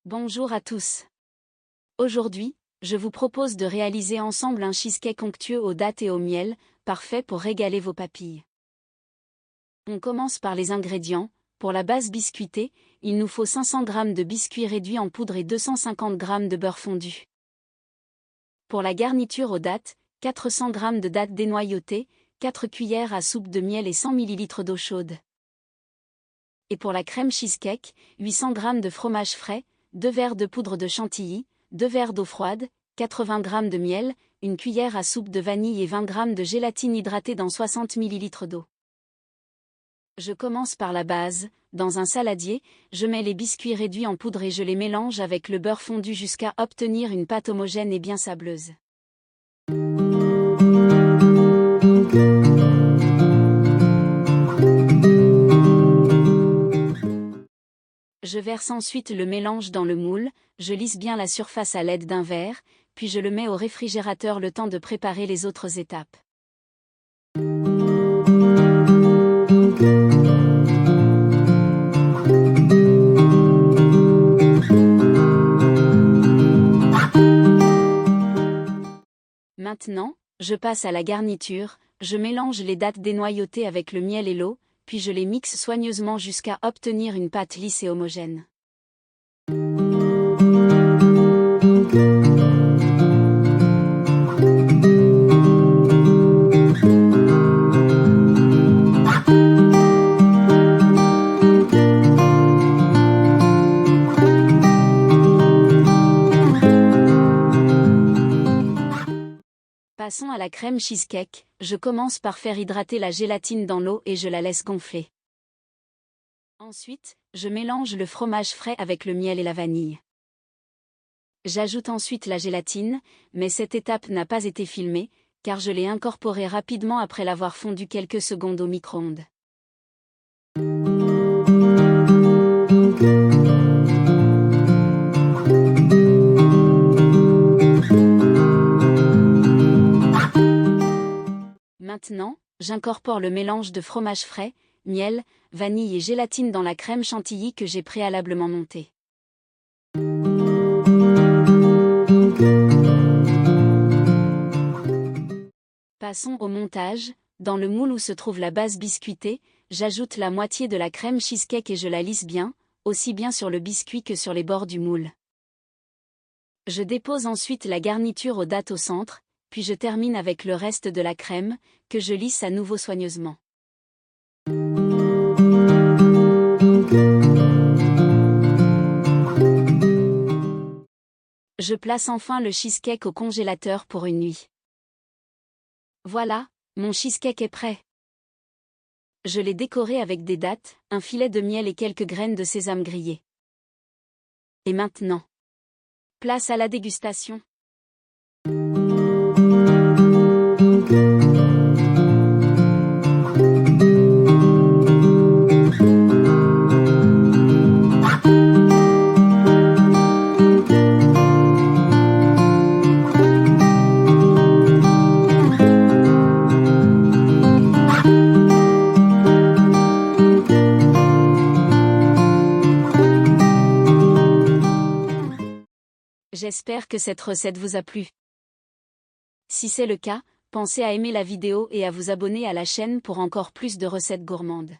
Bonjour à tous. Aujourd'hui, je vous propose de réaliser ensemble un cheesecake onctueux aux dattes et au miel, parfait pour régaler vos papilles. On commence par les ingrédients. Pour la base biscuitée, il nous faut 500 g de biscuits réduits en poudre et 250 g de beurre fondu. Pour la garniture aux dattes, 400 g de dattes dénoyautées, 4 cuillères à soupe de miel et 100 ml d'eau chaude. Et pour la crème cheesecake, 800 g de fromage frais, 2 verres de poudre de chantilly, 2 verres d'eau froide, 80 g de miel, une cuillère à soupe de vanille et 20 g de gélatine hydratée dans 60 ml d'eau. Je commence par la base. Dans un saladier, je mets les biscuits réduits en poudre et je les mélange avec le beurre fondu jusqu'à obtenir une pâte homogène et bien sableuse. Je verse ensuite le mélange dans le moule, je lisse bien la surface à l'aide d'un verre, puis je le mets au réfrigérateur le temps de préparer les autres étapes. Maintenant, je passe à la garniture, je mélange les dattes dénoyautées avec le miel et l'eau, puis je les mixe soigneusement jusqu'à obtenir une pâte lisse et homogène. Passons à la crème cheesecake. Je commence par faire hydrater la gélatine dans l'eau et je la laisse gonfler. Ensuite, je mélange le fromage frais avec le miel et la vanille. J'ajoute ensuite la gélatine, mais cette étape n'a pas été filmée, car je l'ai incorporée rapidement après l'avoir fondue quelques secondes au micro-ondes. Maintenant, j'incorpore le mélange de fromage frais, miel, vanille et gélatine dans la crème chantilly que j'ai préalablement montée. Passons au montage. Dans le moule où se trouve la base biscuitée, j'ajoute la moitié de la crème cheesecake et je la lisse bien, aussi bien sur le biscuit que sur les bords du moule. Je dépose ensuite la garniture aux dattes au centre, puis je termine avec le reste de la crème, que je lisse à nouveau soigneusement. Je place enfin le cheesecake au congélateur pour une nuit. Voilà, mon cheesecake est prêt. Je l'ai décoré avec des dattes, un filet de miel et quelques graines de sésame grillées. Et maintenant, place à la dégustation. J'espère que cette recette vous a plu. Si c'est le cas, pensez à aimer la vidéo et à vous abonner à la chaîne pour encore plus de recettes gourmandes.